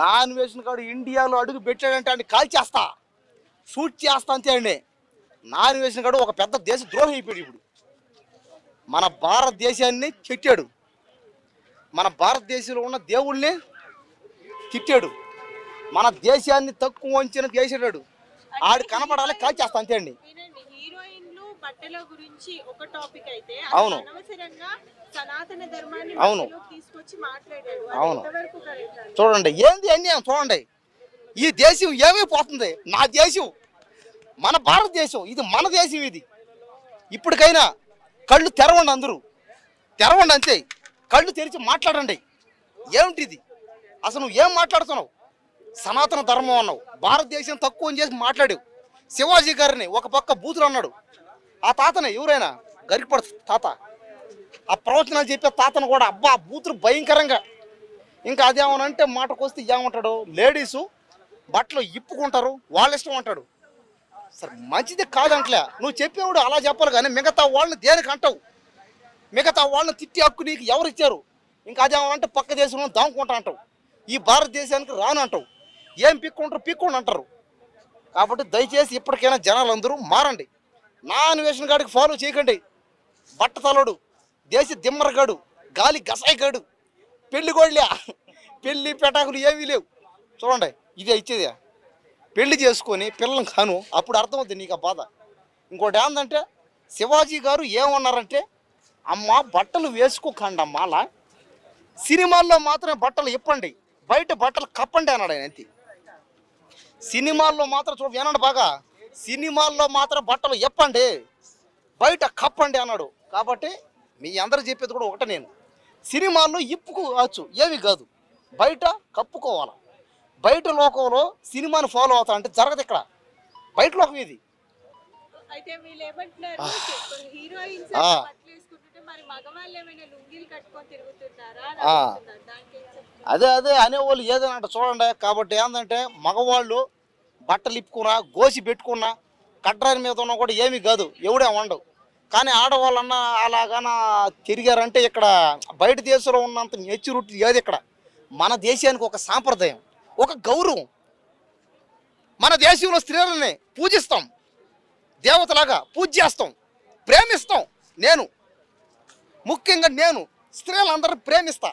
Non వేసిన కాడు ఇండియాలో అడుగు పెట్టాడంటే అండి కాల్చేస్తా, షూట్ చేస్తా అంతే అండి. నాన్ వేసిన కాడు ఒక పెద్ద దేశ ద్రోహి అయిపోయాడు. ఇప్పుడు మన భారతదేశాన్ని తిట్టాడు, మన భారతదేశంలో ఉన్న దేవుళ్ళని తిట్టాడు, మన దేశాన్ని తక్కువ అంచనా చేసేటాడు. ఆడు కనపడాలి కాల్చేస్తా అంతే అండి. బట్టల గురించి ఒక టాపిక్ అయితే అవును అనవసరంగా సనాతన ధర్మాన్ని అవును తీసుకొచ్చి మాట్లాడారు. అవును చూడండి ఏంది అన్యాయం చూడండి. ఈ దేశం ఏమైపోతుంది, నా దేశం మన భారతదేశం, ఇది మన దేశం. ఇది ఇప్పటికైనా కళ్ళు తెరవండి, అందరూ తెరవండి అంతే. కళ్ళు తెరిచి మాట్లాడండి. ఏమిటిది అసలు, నువ్వు ఏం మాట్లాడుతున్నావు? సనాతన ధర్మం అన్నావు, భారతదేశం తక్కువ చేసి మాట్లాడావు. శివాజీ గారిని ఒక పక్క బూతులు అన్నాడు. ఆ తాతనే ఎవరైనా గరికపడు తాత, ఆ ప్రవచనాలు చెప్పే తాతను కూడా అబ్బా బూతులు భయంకరంగా. ఇంకా అదేమనంటే మాటకు వస్తే ఏమంటాడు, లేడీసు బట్టలు ఇప్పుకుంటారు వాళ్ళ ఇష్టం అంటాడు. సరే మంచిది కాదంటలే, నువ్వు చెప్పేవాడు అలా చెప్పాలి కానీ మిగతా వాళ్ళని దేనికి అంటావు? మిగతా వాళ్ళని తిట్టి హక్కు నీకు ఎవరు ఇచ్చారు? ఇంకా అదేమనంటే పక్క దేశంలో దాముకుంటా అంటావు, ఈ భారతదేశానికి రాను అంటావు. ఏం పిక్కుండి అంటారు. కాబట్టి దయచేసి ఇప్పటికైనా జనాలందరూ మారండి. నా అన్వేషణ గాడికి ఫాలో చేయకండి. బట్టతలడు, దేశ దిమ్మరగాడు, గాలి గసాయిగాడు, పెళ్లి గోళ్ళే, పెళ్లి పెటాకులు ఏమీ లేవు. చూడండి ఇదే ఇచ్చేది. పెళ్లి చేసుకొని పిల్లలను కాను, అప్పుడు అర్థమవుతుంది నీకు ఆ బాధ. ఇంకోటి ఏంటంటే శివాజీ గారు ఏమన్నారంటే, అమ్మ బట్టలు వేసుకోకండి అమ్మ, అలా సినిమాల్లో మాత్రమే బట్టలు ఇప్పండి, బయట బట్టలు కప్పండి అన్నాడు ఆయన. అంతే, సినిమాల్లో మాత్రం చూడ వినండి బాగా, సినిమాల్లో మాత్రం బట్టలు ఇప్పండి, బయట కప్పండి అన్నాడు. కాబట్టి మీ అందరూ చెప్పేది కూడా ఒకటే, నేను సినిమాల్లో ఇప్పుకోవచ్చు ఏమి కాదు, బయట కప్పుకోవాలి. బయట లోకంలో సినిమాని ఫాలో అవుతా అంటే జరగదు. ఇక్కడ బయట లోకం ఇది. అదే అనేవాళ్ళు ఏదైనా అంటే చూడండి. కాబట్టి ఏంటంటే మగవాళ్ళు బట్టలు ఇప్పుకున్నా, గోసి పెట్టుకున్నా, కట్రాని మీద ఉన్నా కూడా ఏమీ కాదు, ఎవడే ఉండవు. కానీ ఆడవాళ్ళన్నా అలాగనా తిరిగారంటే ఇక్కడ బయట దేశంలో ఉన్నంత మెచ్యూరిటీ ఏది ఇక్కడ. మన దేశానికి ఒక సాంప్రదాయం, ఒక గౌరవం. మన దేశంలో స్త్రీలని పూజిస్తాం, దేవతలాగా పూజ చేస్తాం, ప్రేమిస్తాం. నేను ముఖ్యంగా నేను స్త్రీలందరినీ ప్రేమిస్తా.